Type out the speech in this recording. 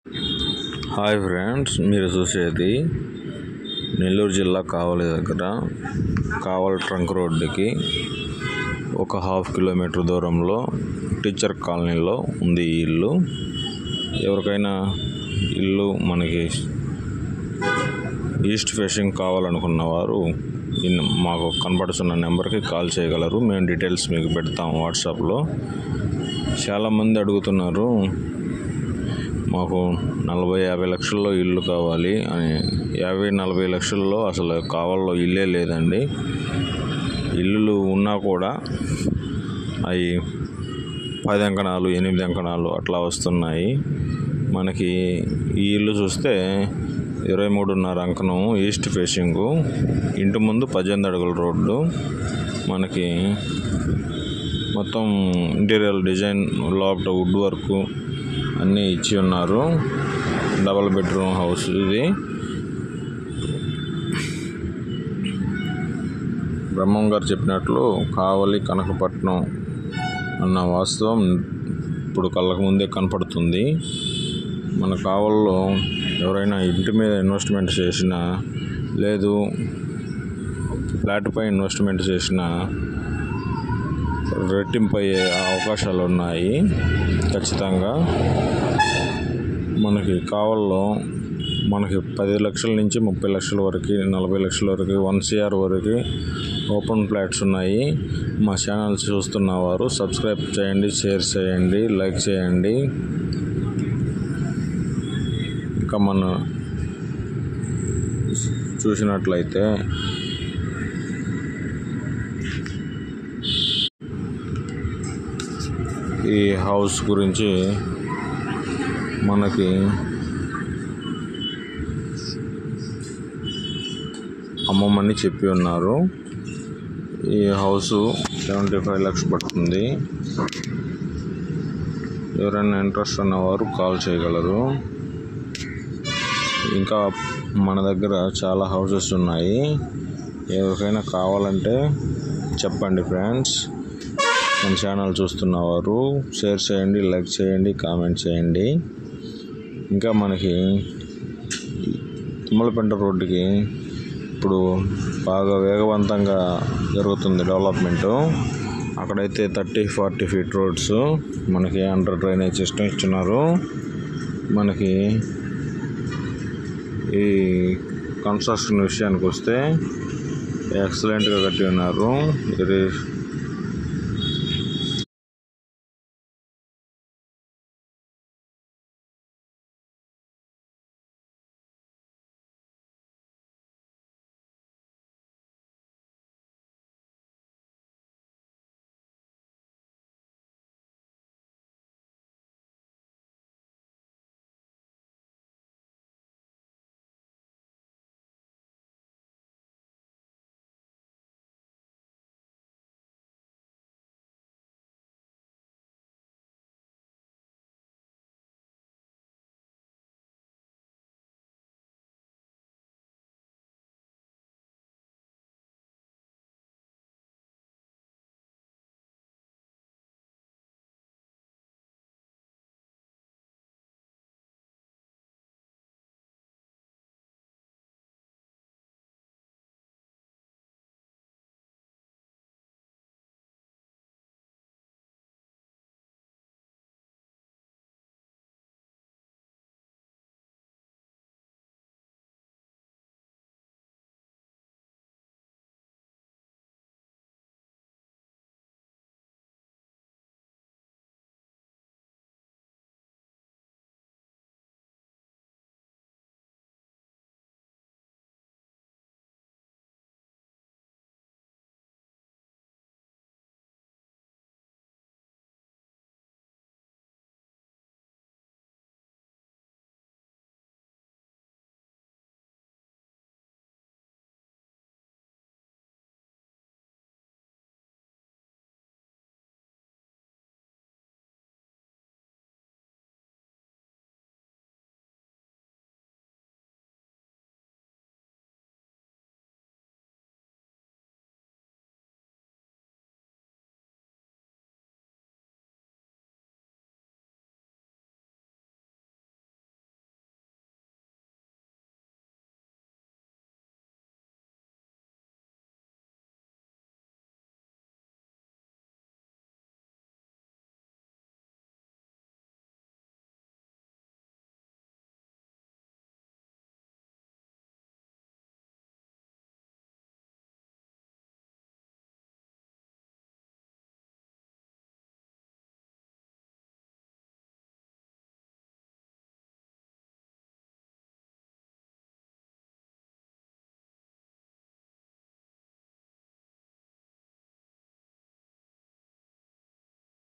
Hi friends, మీరు చూసేది నెల్లూరు జిల్లా కావలి దగ్గర కావలి ట్రంక్ రోడ్డుకి ఒక 1/2 కిలోమీటర్ దూరంలో టీచర్ కాలనీలో ఉంది ఈ ఇల్లు. ఎవరికైనా ఇల్లు మనకి ఈస్ట్ ఫేసింగ్ కావాలనుకున్న వారు మాకు కనపడుతున్న నెంబర్కి కాల్ చేయగలరు. మేము డీటెయిల్స్ మీకు పెడతాం వాట్సాప్లో. చాలామంది అడుగుతున్నారు, మాకు 40-50 లక్షల్లో ఇల్లు కావాలి అని. 50-40 లక్షల్లో అసలు కావాలో ఇల్లే లేదండి. ఇల్లులు ఉన్నా కూడా అవి 10 అంకణాలు 8 అంకణాలు అట్లా వస్తున్నాయి. మనకి ఈ ఇల్లు చూస్తే 23.5 అంకణం ఈస్ట్ ఫేసింగు, ఇంటి ముందు 18 అడుగుల రోడ్డు. మనకి మొత్తం ఇంటీరియర్ డిజైన్, లోపల వుడ్ వర్క్ అన్నీ ఇచ్చి ఉన్నారు. డబల్ బెడ్రూమ్ హౌస్ ఇది. బ్రహ్మం గారు చెప్పినట్లు కావలి కనకపట్నం అన్న వాస్తవం ఇప్పుడు కళ్ళకు ముందే కనపడుతుంది. మన కావలిలో ఎవరైనా ఇంటి మీద ఇన్వెస్ట్మెంట్ చేసినా, లేదు ఫ్లాట్పై ఇన్వెస్ట్మెంట్ చేసినా రెట్టింపు అయ్యే అవకాశాలు ఉన్నాయి ఖచ్చితంగా. మనకి కావలిలో మనకి 10 లక్షల నుంచి 30 లక్షల వరకు, 40 లక్షల వరకు, 1 CR వరకు ఓపెన్ ఫ్లాట్స్ ఉన్నాయి. మా ఛానల్ చూస్తున్న వారు సబ్స్క్రైబ్ చేయండి, షేర్ చేయండి, లైక్ చేయండి. ఇంకా మనం చూసినట్లయితే ఈ హౌస్ గురించి మనకి అమ్మమ్మని చెప్పి ఉన్నారు. ఈ హౌసు 75 లక్షలు పడుతుంది. ఎవరైనా ఇంట్రెస్ట్ ఉన్నవారు కాల్ చేయగలరు. ఇంకా మన దగ్గర చాలా హౌసెస్ ఉన్నాయి. ఎవరికైనా కావాలంటే చెప్పండి ఫ్రెండ్స్. మన ఛానల్ చూస్తున్నవారు షేర్ చేయండి, లైక్ చేయండి, కామెంట్ చేయండి. ఇంకా మనకి తుమ్మలపెంట రోడ్డుకి ఇప్పుడు బాగా వేగవంతంగా జరుగుతుంది డెవలప్మెంటు. అక్కడైతే 30-40 ఫీట్ రోడ్స్ మనకి అండర్ డ్రైనేజ్ సిస్టమ్ ఇస్తున్నారు. మనకి ఈ కన్స్ట్రక్షన్ విషయానికి వస్తే ఎక్సలెంట్గా కట్టి ఉన్నారు.